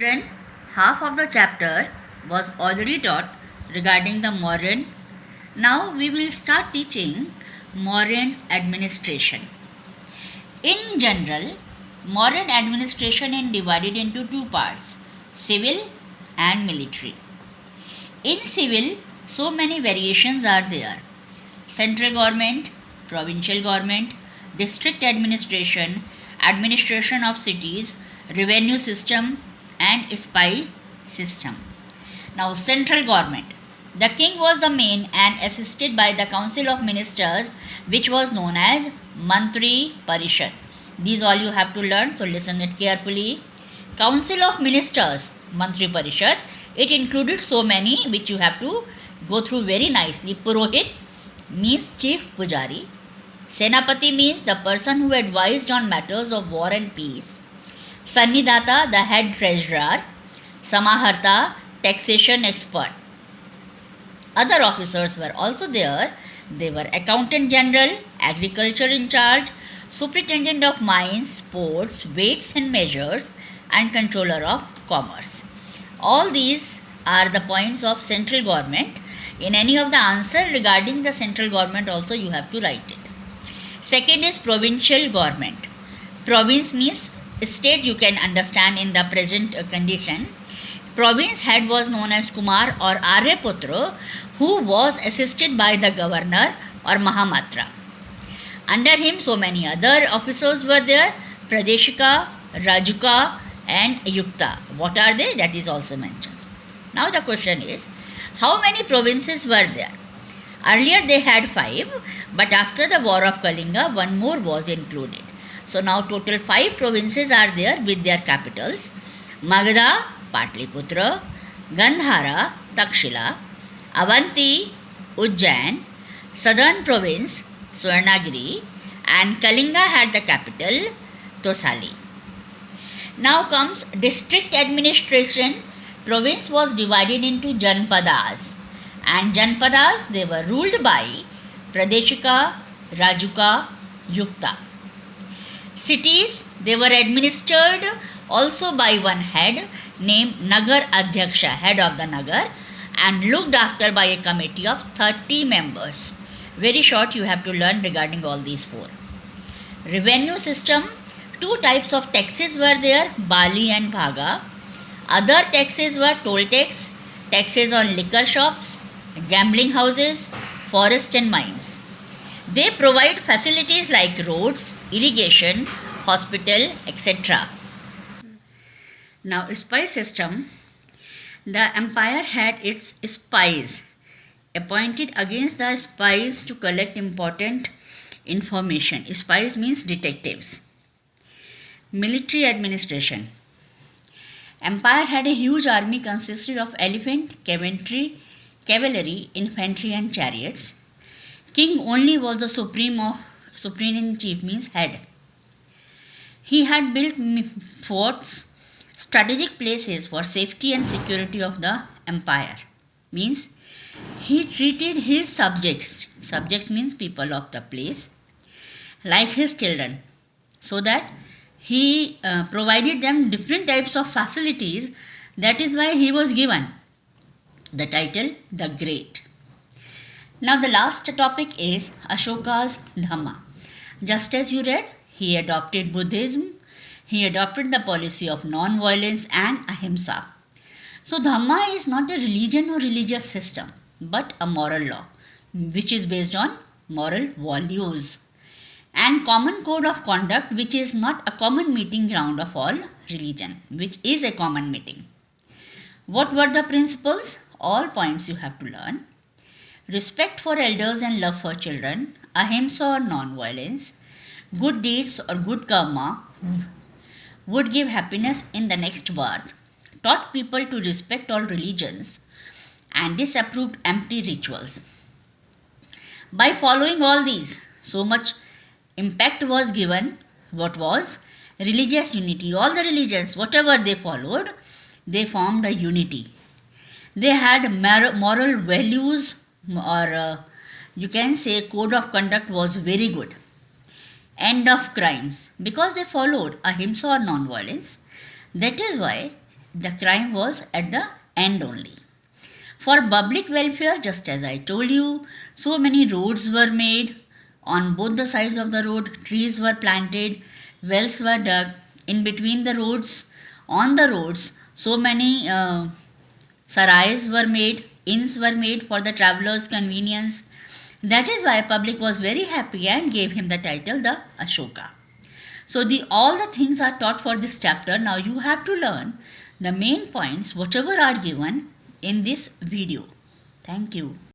Children, half of the chapter was already taught regarding the modern. Now we will start teaching modern administration. In general, modern administration is divided into two parts, civil and military. In civil, so many variations are there. Central government, provincial government, district administration, administration of cities, revenue system, and spy system. Now, central government. The king was the main and assisted by the council of ministers, which was known as Mantri Parishad. These all you have to learn, so listen it carefully. Council of ministers, Mantri Parishad. It included so many which you have to go through very nicely. Purohit means chief pujari. Senapati means the person who advised on matters of war and peace. Sannidhata, the head treasurer. Samaharta, taxation expert. Other officers were also there. They were accountant general, agriculture in charge, superintendent of mines, ports, weights and measures, and controller of commerce. All these are the points of central government. In any of the answer regarding the central government also you have to write it. Second is provincial government. Province means state, you can understand in the present condition. Province head was known as Kumar or Aryaputra, who was assisted by the governor or Mahamatra. Under him so many other officers were there, Pradeshika, Rajuka and Yukta. What are they? That is also mentioned. Now the question is, how many provinces were there? Earlier they had 5, but after the war of Kalinga, one more was included. So now total 5 provinces are there with their capitals. Magadha, Patliputra, Gandhara, Takshila, Avanti, Ujjain, southern province, Swarnagiri, and Kalinga had the capital, Tosali. Now comes district administration. Province was divided into Janpadas, and Janpadas, they were ruled by Pradeshika, Rajuka, Yukta. Cities, they were administered also by one head named Nagar Adhyaksha, head of the Nagar, and looked after by a committee of 30 members. Very short you have to learn regarding all these 4. Revenue system, 2 types of taxes were there, Bali and Bhaga. Other taxes were toll tax, taxes on liquor shops, gambling houses, forest and mines. They provide facilities like roads, irrigation, hospital, etc. Now, spy system. The empire had its spies appointed against the spies to collect important information. Spies means detectives. Military administration. Empire had a huge army consisted of elephant, cavalry, infantry and chariots. King only was the supreme in chief means head. He had built forts, strategic places for safety and security of the empire. Means he treated his subjects means people of the place, like his children, so that he provided them different types of facilities. That is why he was given the title the Great. Now the last topic is Ashoka's Dhamma. Just as you read, he adopted Buddhism, he adopted the policy of non-violence and ahimsa. So Dhamma is not a religion or religious system, but a moral law, which is based on moral values, and common code of conduct, which is not a common meeting ground of all religion, which is a common meeting. What were the principles? All points you have to learn. Respect for elders and love for children, ahimsa or non-violence, good deeds or good karma would give happiness in the next birth, taught people to respect all religions, and disapproved empty rituals. By following all these, so much impact was given. What was? Religious unity. All the religions, whatever they followed, they formed a unity. They had moral values, or you can say code of conduct was very good. End of crimes, because they followed ahimsa or non-violence. That is why the crime was at the end only. For public welfare, just as I told you, so many roads were made. On both the sides of the road, trees were planted, wells were dug. In between the roads, on the roads, so many sarais were made, inns were made for the travelers' convenience. That is why public was very happy and gave him the title the Ashoka. So all the things are taught for this chapter. Now you have to learn the main points whatever are given in this video. Thank you.